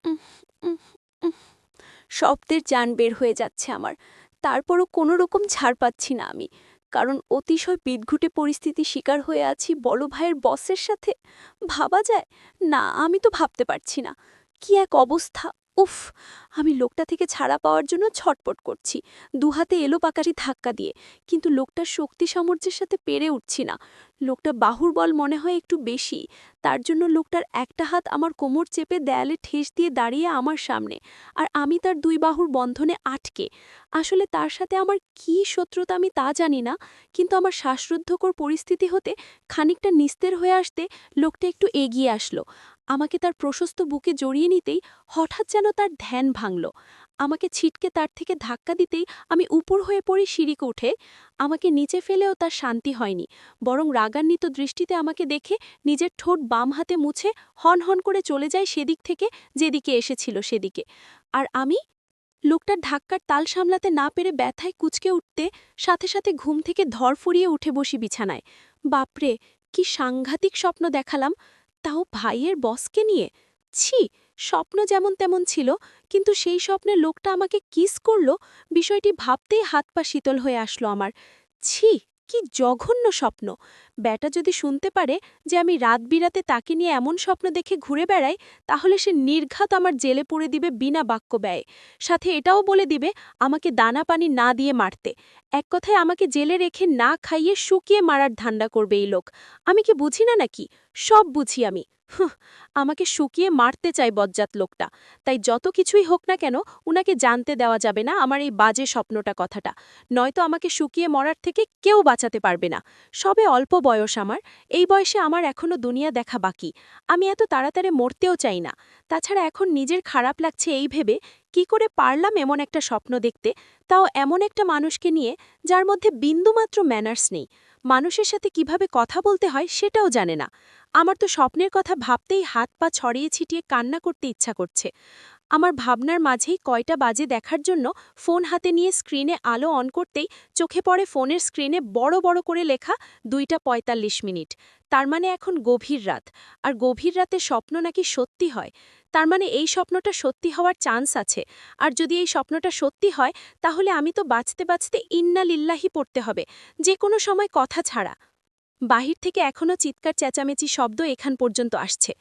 উহ, উহ, উহ। শব্দের জান বের হয়ে যাচ্ছে আমার। তারপরও কোনো রকম ছাড় পাচ্ছি না আমি। কারণ অতিশয় বিদঘুটে পরিস্থিতি শিকার হয়ে আছি বড় ভাইয়ের বসের সাথে। ভাবা যায়? না, আমি তো ভাবতে পারছি না। কি এক অবস্থা! উফ! আমি লোকটা থেকে ছাড়া পাওয়ার জন্য ছটপট করছি। দুহাতে এলোপাকারি ধাক্কা দিয়ে। কিন্তু লোকটার শক্তি সামর্থ্যের সাথে পেরে উঠছি না। লোকটা বাহুর বল মনে হয় একটু বেশি। তার জন্য লোকটার একটা হাত আমার কোমর চেপে দেয়ালে ঠেস দিয়ে দাঁড়িয়ে আমার সামনে। আর আমি তার দুই বাহুর বন্ধনে আটকে। আসলে তার সাথে আমার কী শত্রুতা আমি তা জানি না, কিন্তু আমার শ্বাসরুদ্ধকর পরিস্থিতি হতে খানিকটা নিস্তের হয়ে আসতে লোকটা একটু এগিয়ে আসলো। আমাকে তার প্রশস্ত বুকে জড়িয়ে নিতেই হঠাৎ যেন তার ধ্যান ভাঙল। আমাকে ছিটকে তার থেকে ধাক্কা দিতেই আমি উপর হয়ে পড়ি সিঁড়িকে উঠে। আমাকে নিচে ফেলেও তার শান্তি হয়নি, বরং রাগান্বিত দৃষ্টিতে আমাকে দেখে নিজের ঠোঁট বাম হাতে মুছে হন হন করে চলে যায় সেদিক থেকে যেদিকে এসেছিল সেদিকে। আর আমি লোকটার ধাক্কার তাল সামলাতে না পেরে ব্যথায় কুঁচকে উঠতে সাথে সাথে ঘুম থেকে ধরফরিয়ে উঠে বসি বিছানায়। বাপরে, কি সাংঘাতিক স্বপ্ন দেখালাম, তাও ভাইয়ের বসকে নিয়ে! ছি! স্বপ্ন যেমন তেমন ছিল, কিন্তু সেই স্বপ্নে লোকটা আমাকে কিস করল, বিষয়টি ভাবতেই হাত পা শীতল হয়ে আসলো আমার। ছি! কি জঘন্য স্বপ্ন! ব্যাটা যদি শুনতে পারে যে আমি রাত বিরাতে তাকে নিয়ে এমন স্বপ্ন দেখে ঘুরে বেড়াই, তাহলে সে নির্ঘাত আমার জেলে পুরে দিবে বিনা বাক্য ব্যয়ে। সাথে এটাও বলে দিবে আমাকে দানা পানি না দিয়ে মারতে। এক কথায় আমাকে জেলে রেখে না খাইয়ে শুকিয়ে মারার ধান্দা করবে এই লোক। আমি কি বুঝি না নাকি? সব বুঝি আমি। হুঁ, আমাকে শুকিয়ে মারতে চাই বজ্জাত লোকটা। তাই যত কিছুই হোক না কেন, উনাকে জানতে দেওয়া যাবে না আমার এই বাজে স্বপ্নটা কথাটা। নয়তো আমাকে শুকিয়ে মরার থেকে কেউ বাঁচাতে পারবে না। সবে অল্প বয়স আমার, এই বয়সে আমার এখনো দুনিয়া দেখা বাকি। আমি এত তাড়াতাড়ি মরতেও চাই না। তাছাড়া এখন নিজের খারাপ লাগছে এই ভেবে কি করে পারলাম এমন একটা স্বপ্ন দেখতে, তাও এমন একটা মানুষকে নিয়ে যার মধ্যে বিন্দুমাত্র ম্যানার্স নেই। মানুষের সাথে কিভাবে কথা বলতে হয় সেটাও জানে না। আমার তো স্বপ্নের কথা ভাবতেই হাত পা ছড়িয়ে ছিটিয়ে কান্না করতে ইচ্ছা করছে। আমার ভাবনার মাঝেই কয়টা বাজে দেখার জন্য ফোন হাতে নিয়ে স্ক্রিনে আলো অন করতেই চোখে পড়ে ফোনের স্ক্রিনে বড় বড় করে লেখা 2:45। তার মানে এখন গভীর রাত। আর গভীর রাতে স্বপ্ন নাকি সত্যি হয়। তার মানে এই স্বপ্নটা সত্যি হওয়ার চান্স আছে। আর যদি এই স্বপ্নটা সত্যি হয়, তাহলে আমি তো বাঁচতে বাঁচতে ইন্না লিল্লাহি পড়তে হবে, যে কোনো সময় কথা ছাড়া। বাহির থেকে এখনও চিৎকার চেঁচামেচি শব্দ এখান পর্যন্ত আসছে।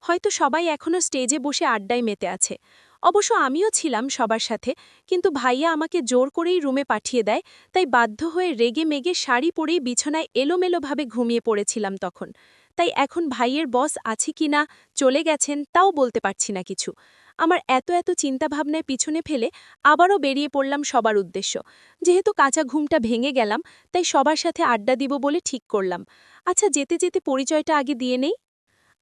হয়তো সবাই এখনও স্টেজে বসে আড্ডায় মেতে আছে। অবশ্য আমিও ছিলাম সবার সাথে, কিন্তু ভাইয়া আমাকে জোর করেই রুমে পাঠিয়ে দেয়, তাই বাধ্য হয়ে রেগে মেগে শাড়ি পরেই বিছানায় এলোমেলোভাবে ঘুমিয়ে পড়েছিলাম তখন। তাই এখন ভাইয়ের বস আছে কি না, চলে গেছেন, তাও বলতে পারছি না কিছু। আমার এত এত চিন্তাভাবনায় পিছনে ফেলে আবারও বেরিয়ে পড়লাম সবার উদ্দেশ্য। যেহেতু কাঁচা ঘুমটা ভেঙে গেলাম, তাই সবার সাথে আড্ডা দিব বলে ঠিক করলাম। আচ্ছা, যেতে যেতে পরিচয়টা আগে দিয়ে নেই।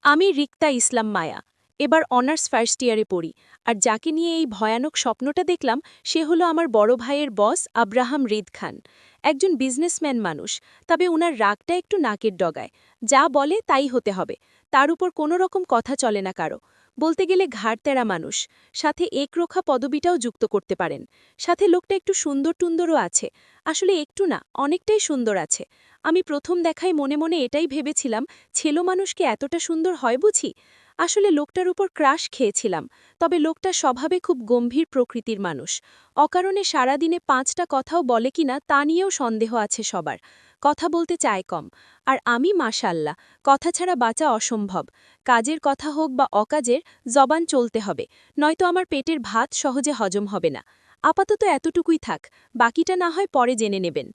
আমি রিক্তা ইসলাম মায়া। এবার অনার্স ফার্স্ট ইয়ারে পড়ি। আর যাকে নিয়ে এই ভয়ানক স্বপ্নটা দেখলাম, সে হলো আমার বড় ভাইয়ের বস আব্রাহাম রিদ খান। একজন বিজনেসম্যান মানুষ, তবে উনার রাগটা একটু নাকের ডগায়। যা বলে তাই হতে হবে। তার উপর কোনো রকম কথা চলে না কারো। বলতে গেলে ঘাড়তেরা মানুষ। সাথে একরোখা পদবিটাও যুক্ত করতে পারেন। সাথে লোকটা একটু সুন্দর টুন্দরও আছে। আসলে একটু না, অনেকটাই সুন্দর আছে। আমি প্রথম দেখায় মনে মনে এটাই ভেবেছিলাম, ছেলে মানুষকে এতটা সুন্দর হয় বুঝি। আসলে লোকটার উপর ক্রাশ খেয়েছিলাম। তবে লোকটা স্বভাবে খুব গম্ভীর প্রকৃতির মানুষ। অকারণে সারাদিনে 5টা কথাও বলে কিনা তা নিয়েও সন্দেহ আছে সবার। কথা বলতে চায় কম। আর আমি মাশাআল্লাহ, কথা ছাড়া বাঁচা অসম্ভব। কাজের কথা হোক বা অকাজের, জবান চলতে হবে, নয়তো আমার পেটের ভাত সহজে হজম হবে না। আপাতত এতটুকুই থাক, বাকিটা না হয় পরে জেনে নেবেন।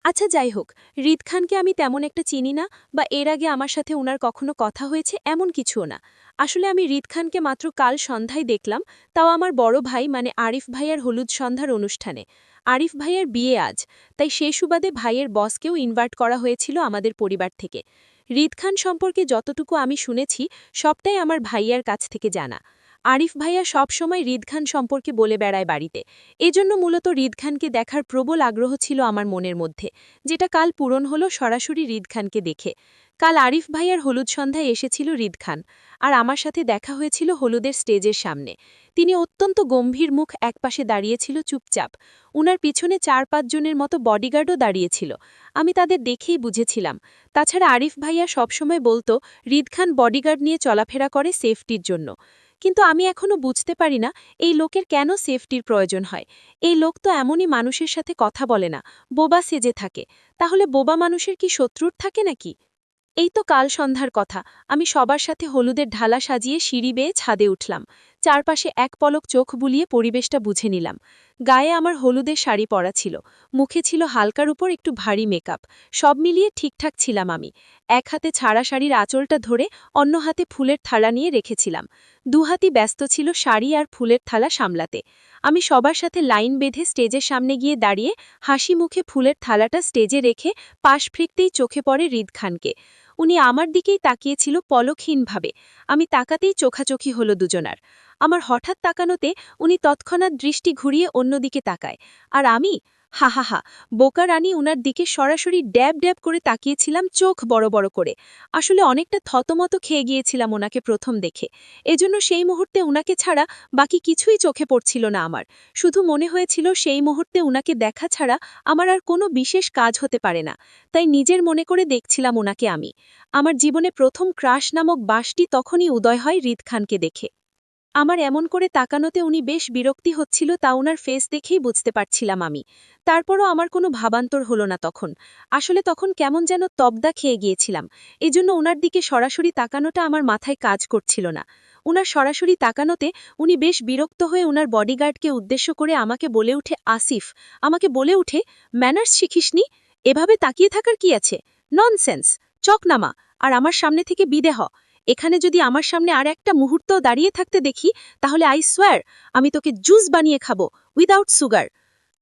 আচ্ছা, যাই হোক, রিদ খানকে আমি তেমন একটা চিনি না, বা এর আগে আমার সাথে উনার কখনো কথা হয়েছে এমন কিছুও না। আসলে আমি রিদ খানকে মাত্র কাল সন্ধ্যায় দেখলাম, তাও আমার বড় ভাই মানে আরিফ ভাইয়ার হলুদ সন্ধ্যার অনুষ্ঠানে। আরিফ ভাইয়ার বিয়ে আজ, তাই সে সুবাদে ভাইয়ের বসকেও ইনভাইট করা হয়েছিল আমাদের পরিবার থেকে। রিদ খান সম্পর্কে যতটুকু আমি শুনেছি, সবটাই আমার ভাইয়ার কাছ থেকে জানা। আরিফ ভাইয়া সব সময় রিদ খান সম্পর্কে বলে বেড়ায় বাড়িতে। এজন্য মূলত রিদ খানকে দেখার প্রবল আগ্রহ ছিল আমার মনের মধ্যে, যেটা কাল পূরণ হলো সরাসরি রিদ খানকে দেখে। কাল আরিফ ভাইয়ার হলুদ সন্ধ্যায় এসেছিল রিদ খান, আর আমার সাথে দেখা হয়েছিল হলুদের স্টেজের সামনে। তিনি অত্যন্ত গম্ভীর মুখ একপাশে দাঁড়িয়েছিল চুপচাপ। উনার পিছনে 4-5 জনের মতো বডিগার্ডও দাঁড়িয়েছিল। আমি তাদের দেখেই বুঝেছিলাম। তাছাড়া আরিফ ভাইয়া সবসময় বলতো রিদ খান বডিগার্ড নিয়ে চলাফেরা করে সেফটির জন্য। কিন্তু আমি এখনো বুঝতে পারি না এই লোকের কেন সেফটির প্রয়োজন হয়। এই লোক তো এমনই মানুষের সাথে কথা বলে না, বোবা সেজে থাকে। তাহলে বোবা মানুষের কি শত্রুর থাকে নাকি? এই তো কাল সন্ধ্যার কথা। আমি সবার সাথে হলুদের ঢালা সাজিয়ে সিঁড়ি বেয়ে ছাদে উঠলাম। চারপাশে এক পলক চোখ বুলিয়ে পরিবেশটা বুঝে নিলাম। গায়ে আমার হলুদের শাড়ি পরা ছিল, মুখে ছিল হালকার উপর একটু ভারী মেকআপ। সব মিলিয়ে ঠিকঠাক ছিলাম আমি। এক হাতে ছাড়া শাড়ির আঁচলটা ধরে অন্য হাতে ফুলের থালা নিয়ে রেখেছিলাম। দুহাতি ব্যস্ত ছিল শাড়ি আর ফুলের থালা সামলাতে। আমি সবার সাথে লাইন বেঁধে স্টেজের সামনে গিয়ে দাঁড়িয়ে হাসি মুখে ফুলের থালাটা স্টেজে রেখে পাশ ফিরতেই চোখে পড়ে হৃদ খানকে। উনি আমার দিকেই তাকিয়েছিল পলকহীনভাবে। আমি তাকাতেই চোখাচোখি হলো দুজনার। আমার হঠাৎ তাকানোতে উনি তৎক্ষণাৎ দৃষ্টি ঘুরিয়ে অন্যদিকে তাকায়। আর আমি হা হা হা, বোকা রানী উনার দিকে সরাসরি ড্যাব ড্যাব করে তাকিয়েছিলাম, চোখ বড় বড় করে। আসলে অনেকটা থতমত খেয়ে গিয়েছিলাম ওনাকে প্রথম দেখে। এজন্য সেই মুহূর্তে উনাকে ছাড়া বাকি কিছুই চোখে পড়ছিল না আমার। শুধু মনে হয়েছিল সেই মুহূর্তে উনাকে দেখা ছাড়া আমার আর কোনো বিশেষ কাজ হতে পারে না। তাই নিজের মনে করে দেখছিলাম ওনাকে আমি। আমার জীবনে প্রথম ক্রাশ নামক বাসটি তখনই উদয় হয় হৃদ খানকে দেখে। আমার এমন করে তাকানোতে উনি বেশ বিরক্তি হচ্ছিল, তা ওনার ফেস দেখেই বুঝতে পারছিলাম আমি। তারপরও আমার কোনো ভাবান্তর হলো না তখন। আসলে তখন কেমন যেন তবদা খেয়ে গিয়েছিলাম। এজন্য ওনার দিকে সরাসরি তাকানোটা আমার মাথায় কাজ করছিল না। উনার সরাসরি তাকানোতে উনি বেশ বিরক্ত হয়ে উনার বডিগার্ডকে উদ্দেশ্য করে আমাকে বলে উঠে, আসিফ, আমাকে বলে উঠে, ম্যানার্স শিখিসনি? এভাবে তাকিয়ে থাকার কি আছে? ননসেন্স, চকনামা, আর আমার সামনে থেকে বিদে হ। এখানে যদি আমার সামনে আর একটা মুহূর্ত দাঁড়িয়ে থাকতে দেখি, তাহলে আই সোয়ার আমি তোকে জুস বানিয়ে খাবো, উইদাউট সুগার।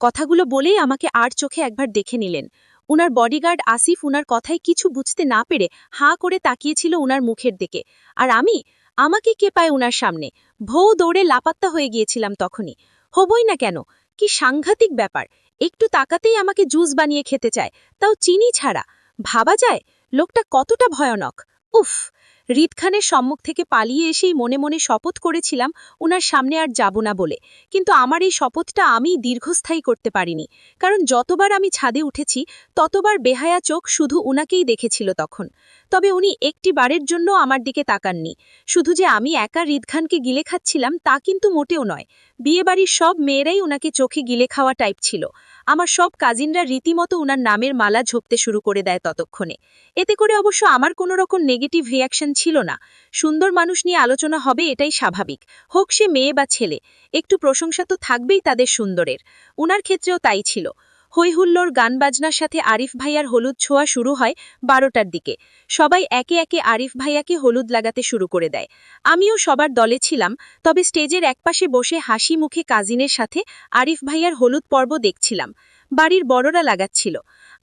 কথাগুলো বলেই আমাকে আর চোখে একবার দেখে নিলেন। উনার বডিগার্ড আসিফ উনার কথায় কিছু বুঝতে না পেরে হাঁ করে তাকিয়েছিল উনার মুখের দিকে। আর আমাকে কে পায় উনার সামনে? ভৌ দৌড়ে লাপাত্তা হয়ে গিয়েছিলাম তখনই। হবই না কেন? কি সাংঘাতিক ব্যাপার! একটু তাকাতেই আমাকে জুস বানিয়ে খেতে চায়, তাও চিনি ছাড়া। ভাবা যায় লোকটা কতটা ভয়ানক! উফ! হৃদ খানের সম্মুখ থেকে পালিয়ে এসেই মনে মনে শপথ করেছিলাম উনার সামনে আর যাব না বলে। কিন্তু আমার এই শপথটা আমি দীর্ঘস্থায়ী করতে পারিনি। কারণ যতবার আমি ছাদে উঠেছি ততবার বেহায়া চোখ শুধু উনাকেই দেখেছিল তখন। তবে উনি একটি বারের জন্য আমার দিকে তাকাননি। শুধু যে আমি একা হৃদ খানকে গিলে খাচ্ছিলাম তা কিন্তু মোটেও নয়। বিয়েবাড়ির সব মেয়েরাই উনাকে চোখে গিলে খাওয়া টাইপ ছিল। আমার সব কাজিনরা রীতিমতো উনার নামের মালা ঝোপতে শুরু করে দেয় ততক্ষণে। এতে করে অবশ্য আমার কোনো রকম নেগেটিভ রিয়াকশন ছিল না। সুন্দর মানুষ নিয়ে আলোচনা হবে, এটাই স্বাভাবিক। হোক সে মেয়ে বা ছেলে, একটু প্রশংসা তো থাকবেই তাদের সুন্দরের। উনার ক্ষেত্রেও তাই ছিল। হৈহুল্লোর গান বাজনার সাথে আরিফ ভাইয়ার হলুদ ছোঁয়া শুরু হয় 12টার দিকে। সবাই একে একে আরিফ ভাইয়াকে হলুদ লাগাতে শুরু করে দেয়। আমিও সবার দলে ছিলাম, তবে স্টেজের একপাশে বসে হাসি মুখে কাজিনের সাথে আরিফ ভাইয়ার হলুদ পর্ব দেখছিলাম। বাড়ির বড়রা লাগাচ্ছিল।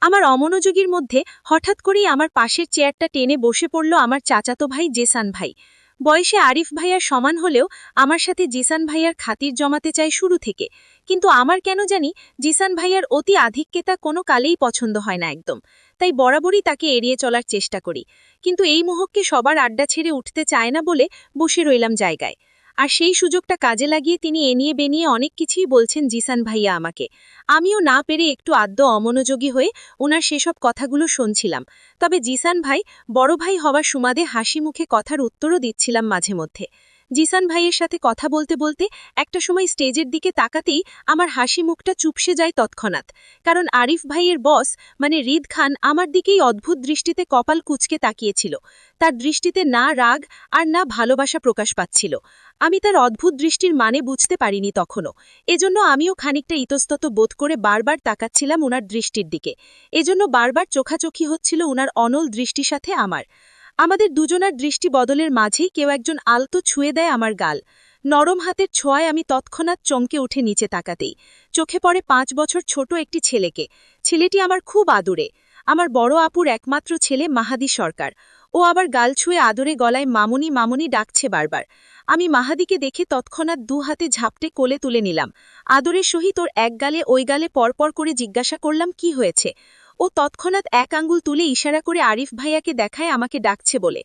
আমার অমনোযোগীর মধ্যে হঠাৎ করেই আমার পাশের চেয়ারটা টেনে বসে পড়ল আমার চাচাতো ভাই জেসান ভাই। বয়সে আরিফ ভাইয়ার সমান হলেও আমার সাথে জিসান ভাইয়ার খাতির জমাতে চায় শুরু থেকে। কিন্তু আমার কেন জানি জিসান ভাইয়ার অতি আধিক্যতা কোনো কালেই পছন্দ হয় না একদম। তাই বরাবরই তাকে এড়িয়ে চলার চেষ্টা করি। কিন্তু এই মুহূর্তে সবার আড্ডা ছেড়ে উঠতে চায় না বলে বসে রইলাম জায়গায়। আর সেই সুযোগটা কাজে লাগিয়ে তিনি এনিয়ে বেনিয়ে অনেক কিছুই বলছেন জিসান ভাইয়া আমাকে। আমিও না পেরে একটু আদ্য অমনোযোগী হয়ে ওনার সেসব কথাগুলো শুনছিলাম। তবে জিসান ভাই বড় ভাই হওয়ার সুবাদে হাসি মুখে কথার উত্তরও দিচ্ছিলাম মাঝে মধ্যে। জিসান ভাইয়ের সাথে কথা বলতে বলতে একটা সময় স্টেজের দিকে তাকাতেই আমার হাসি মুখটা চুপসে যায় তৎক্ষণাৎ। কারণ আরিফ ভাইয়ের বস মানে হৃদ খান আমার দিকেই অদ্ভুত দৃষ্টিতে কপাল কুঁচকে তাকিয়েছিল। তার দৃষ্টিতে না রাগ আর না ভালোবাসা প্রকাশ পাচ্ছিল। আমি তার অদ্ভুত দৃষ্টির মানে বুঝতে পারিনি তখনও। এজন্য আমিও খানিকটা ইতস্তত বোধ করে বারবার তাকাচ্ছিলাম উনার দৃষ্টির দিকে। এজন্য বারবার চোখাচোখি হচ্ছিল উনার অনল দৃষ্টির সাথে আমার। আমাদের দুজনার দৃষ্টি বদলের মাঝেই কেউ একজন আলতো ছুঁয়ে দেয় আমার গাল। নরম হাতের ছোঁয়ায় আমি তৎক্ষণাৎ চমকে উঠে নিচে তাকাতেই চোখে পড়ে 5 বছর ছোট একটি ছেলেকে। ছেলেটি আমার খুব আদুরে। আমার বড় আপুর একমাত্র ছেলে মাহাদি সরকার। ও আবার গাল ছুঁয়ে আদরে গলায় মামুনি মামুনি ডাকছে বারবার। আমি মাহাদিকে দেখে তৎক্ষণাৎ 2 হাতে ঝাপটে কোলে তুলে নিলাম। আদরের সহিত ওর এক গালে ওই গালে পরপর করে জিজ্ঞাসা করলাম কি হয়েছে। ও তৎক্ষণাৎ এক আঙ্গুল তুলে ইশারা করে আরিফ ভাইয়াকে দেখায় আমাকে ডাকছে বলে।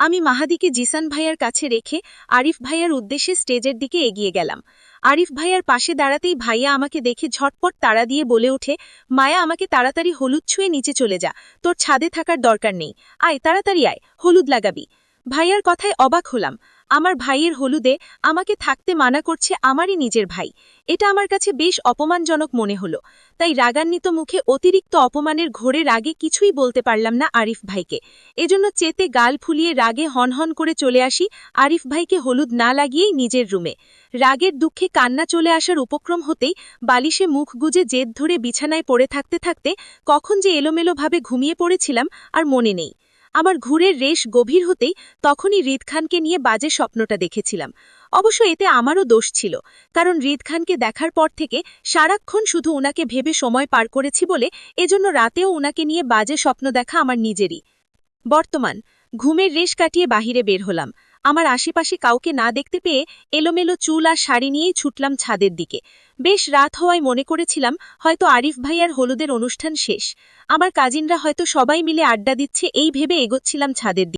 আমি মাহাদিকে জিসান ভাইয়ার কাছে রেখে আরিফ ভাইয়ার উদ্দেশ্যে স্টেজের দিকে এগিয়ে গেলাম। আরিফ ভাইয়ার পাশে দাঁড়াতেই ভাইয়া আমাকে দেখে ঝটপট তাড়া দিয়ে বলে ওঠে, মায়া আমাকে তাড়াতাড়ি হলুদ ছুঁয়ে নিচে চলে যা, তোর ছাদে থাকার দরকার নেই, আয় তাড়াতাড়ি আয়, হলুদ লাগাবি। ভাইয়ার কথায় অবাক হলাম। আমার ভাইয়ের হলুদে আমাকে থাকতে মানা করছে আমারই নিজের ভাই। এটা আমার কাছে বেশ অপমানজনক মনে হলো। তাই রাগান্বিত মুখে অতিরিক্ত অপমানের ঘোরে রাগে কিছুই বলতে পারলাম না আরিফ ভাইকে। এজন্য চেতে গাল ফুলিয়ে রাগে হনহন করে চলে আসি আরিফ ভাইকে হলুদ না লাগিয়েই নিজের রুমে। রাগের দুঃখে কান্না চলে আসার উপক্রম হতেই বালিশে মুখ গুজে জেদ ধরে বিছানায় পড়ে থাকতে থাকতে কখন যে এলোমেলোভাবে ঘুমিয়ে পড়েছিলাম আর মনে নেই। আমার ঘুরের রেশ গভীর হতেই তখনই রিদ খানকে নিয়ে বাজে স্বপ্নটা দেখেছিলাম। অবশ্য এতে আমারও দোষ ছিল, কারণ রিদ খানকে দেখার পর থেকে সারাক্ষণ শুধু ওনাকে ভেবে সময় পার করেছি বলে এজন্য রাতেও ওনাকে নিয়ে বাজে স্বপ্ন দেখা আমার নিজেরই। বর্তমান ঘুমের রেশ কাটিয়ে বাহিরে বের হলাম। আমার আশেপাশে কাউকে না দেখতে পেয়ে এলোমেলো চুল আর শাড়ি নিয়েই ছুটলাম ছাদের দিকে। বেশ রাত হওয়ায় মনে করেছিলাম হয়তো আরিফ ভাইয়ার হলুদের অনুষ্ঠান শেষ। আমার কাজিনরা হয়তো সবাই মিলে আড্ডা দিচ্ছে এই ভেবে এগোচ্ছিলাম ছাদের দিকে।